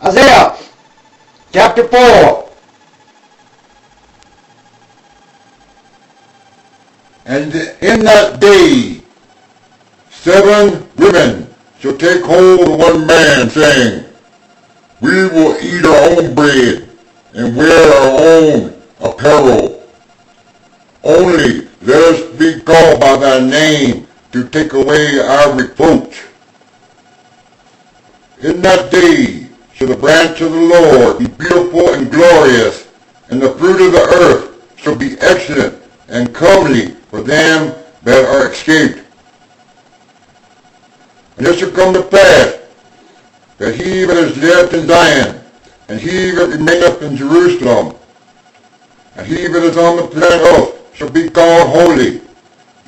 Isaiah chapter 4. And in that day 7 women shall take hold of one man, saying, We will eat our own bread, and wear our own apparel. Only let us be called by thy name, to take away our reproach. In that day shall the branch of the Lord be beautiful and glorious, and the fruit of the earth shall be excellent and comely for them that are escaped. And it shall come to pass, that he that is left in Zion, and he that remaineth in Jerusalem, and he that is on the planet earth shall be called holy,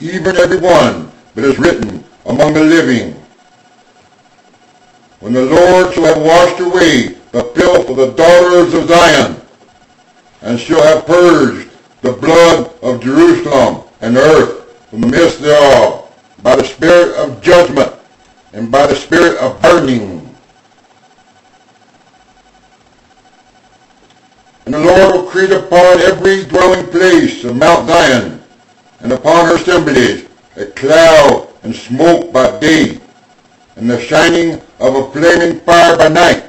even every one that is written among the living. When the Lord shall have washed away the filth of the daughters of Zion, and shall have purged the blood of Jerusalem and earth from the midst thereof, by the spirit of judgment, and by the spirit of burning. And the Lord will create upon every dwelling place of Mount Zion, and upon her assemblies, a cloud and smoke by day, and the shining of a flaming fire by night.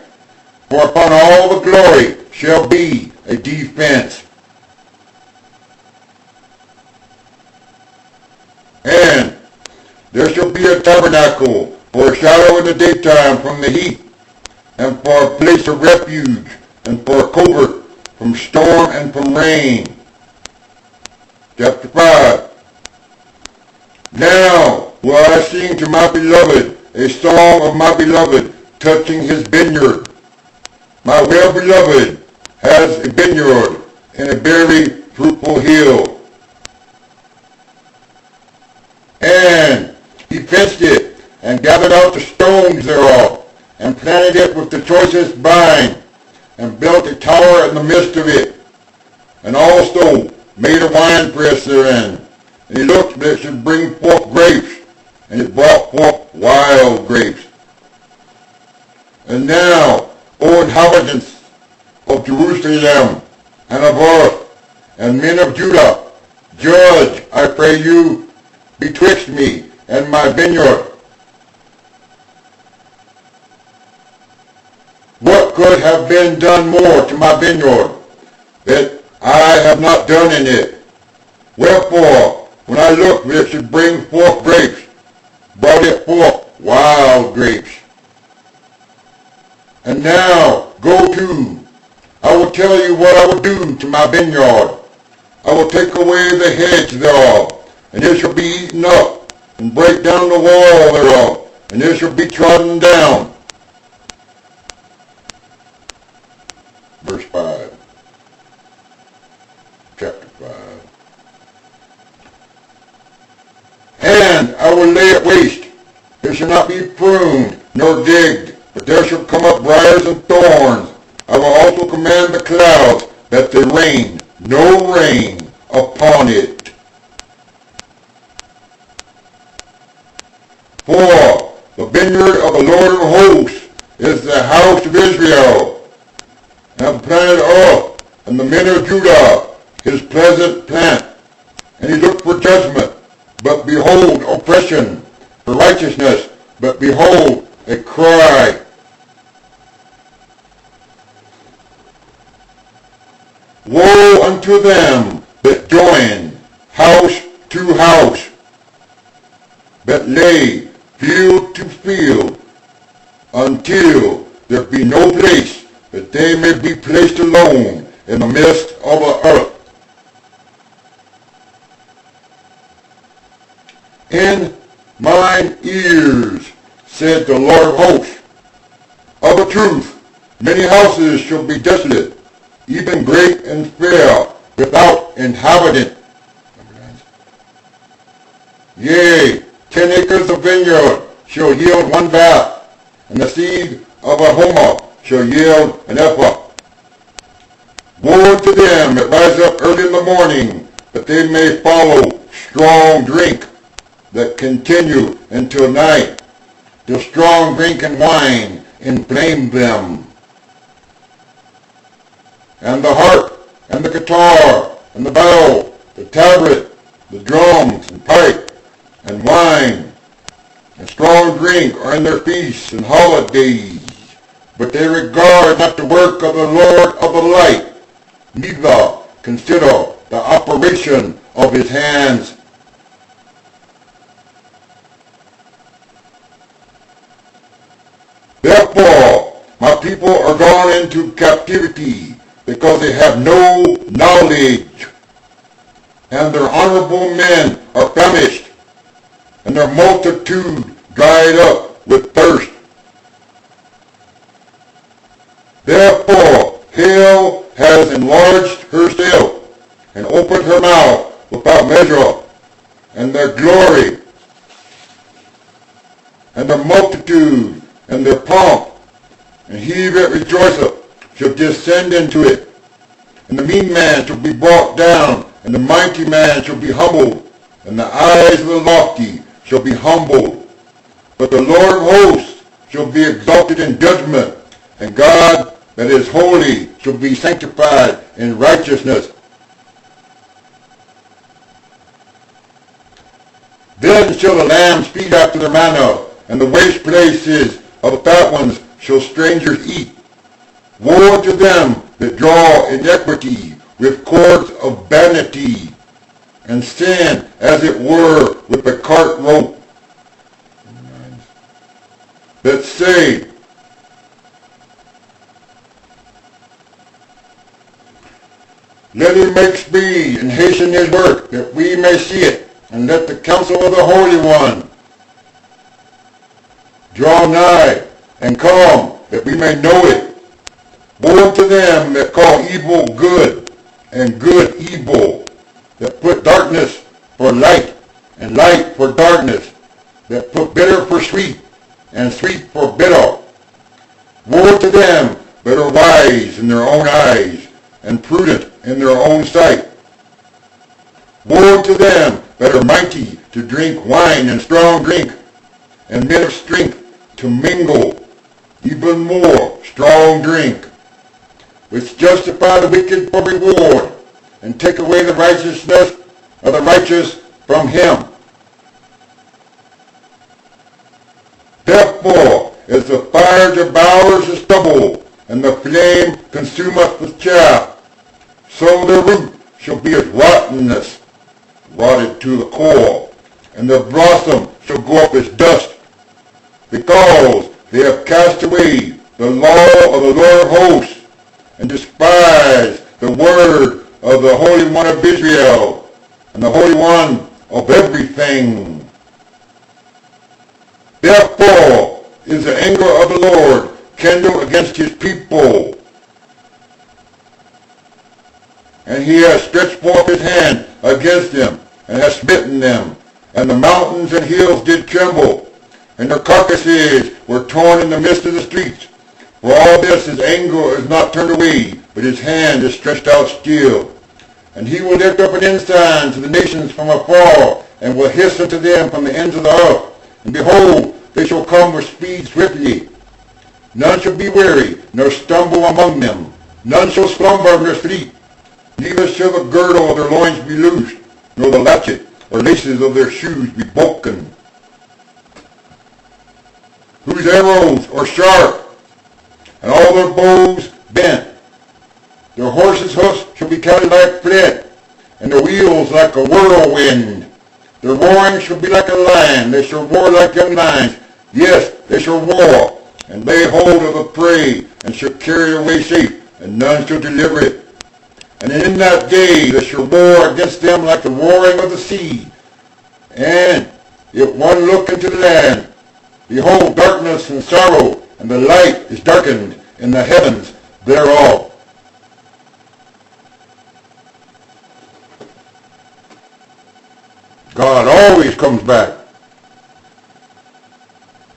For upon all the glory shall be a defense. And there shall be a tabernacle for a shadow in the daytime from the heat, and for a place of refuge, and for a covert from storm and from rain. Chapter 5. Now will I sing to my beloved a song of my beloved touching his vineyard. My well-beloved has a vineyard in a very fruitful hill. And he fenced it, and gathered out the stones thereof, and planted it with the choicest vine, and built a tower in the midst of it, and also made a winepress therein. And he looked that it should bring forth grapes, and it brought forth wild grapes. And now, O inhabitants of Jerusalem and of earth, and men of Judah, judge, I pray you, betwixt me and my vineyard. What could have been done more to my vineyard, that I have not done in it? Wherefore, when I looked that it should bring forth grapes, brought it forth wild grapes. And now, go to, I will tell you what I will do to my vineyard. I will take away the hedge thereof, and it shall be eaten up, and break down the wall thereof, and it shall be trodden down. Verse 5. Chapter 5. And I will lay it waste. It shall not be pruned, nor digged, but there shall come up briars and thorns. I will also command the clouds, that there rain no rain upon it. For the vineyard of the Lord of hosts is the house of Israel, and the planet earth, and the men of Judah, his pleasant plant. And he looked for judgment, but behold oppression, for righteousness, but behold a cry. Woe unto them that join house to house, that lay field to field, until there be no place, that they may be placed alone in the midst of the earth. In mine ears, said the Lord of hosts, of a truth, many houses shall be desolate, even great and fair, without inhabitant. Yea, 10 acres of vineyard shall yield 1 bath, and the seed of a homer shall yield an ephah. Woe to them that rise up early in the morning, that they may follow strong drink, that continue until night, till strong drink and wine inflame them. and the harp, and the guitar, and the bow, the tabret, the drums, and pipe, and wine, and strong drink are in their feasts and holidays. But they regard not the work of the Lord of the light, neither consider the operation of his hands. Therefore, my people are gone into captivity, because they have no knowledge, and their honorable men are famished, and their multitude dried up with thirst. Therefore, hell has enlarged herself, and opened her mouth without measure, and their glory, and their multitude, and their pomp, and he that rejoiceth shall descend into it. And the mean man shall be brought down, and the mighty man shall be humbled, and the eyes of the lofty shall be humbled. But the Lord of hosts shall be exalted in judgment, and God that is holy shall be sanctified in righteousness. Then shall the lambs feed after their manner, and the waste places of the fat ones shall strangers eat. Woe to them that draw iniquity with cords of vanity, and sin as it were with a cart rope, that say, let him make speed and hasten his work, that we may see it, and let the counsel of the Holy One draw nigh, and come, that we may know it. Woe to them that call evil good, and good evil, that put darkness for light, and light for darkness, that put bitter for sweet, and sweet for bitter. Woe to them that are wise in their own eyes, and prudent in their own sight. Woe to them that are mighty to drink wine and strong drink, and men of strength to mingle even more strong drink, which justify the wicked for reward, and take away the righteousness of the righteous from him. Therefore, as the fire devours the stubble, and the flame consumeth the chaff, so their root shall be as rottenness, rotted to the core, and their blossom shall go up as dust, because they have cast away the law of the Lord of hosts, and despised the word of the Holy One of Israel, and the Holy One of everything. Therefore is the anger of the Lord kindled against his people, and he has stretched forth his hand against them, and has smitten them, and the mountains and hills did tremble, and their carcasses were torn in the midst of the streets. For all this his anger is not turned away, but his hand is stretched out still. And he will lift up an ensign to the nations from afar, and will hiss unto them from the ends of the earth. And behold, they shall come with speed swiftly. None shall be weary, nor stumble among them. None shall slumber in their sleep. Neither shall the girdle of their loins be loosed, nor the latchet or laces of their shoes be broken. Whose arrows are sharp, and all their bows bent. Their horses' hoofs shall be counted like flint, and their wheels like a whirlwind. Their roaring shall be like a lion, they shall roar like young lions. Yes, they shall roar, and lay hold of the prey, and shall carry it away safe, and none shall deliver it. And in that day they shall roar against them like the roaring of the sea. And if one look into the land, behold darkness and sorrow, and the light is darkened in the heavens thereof. God always comes back.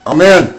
Amen.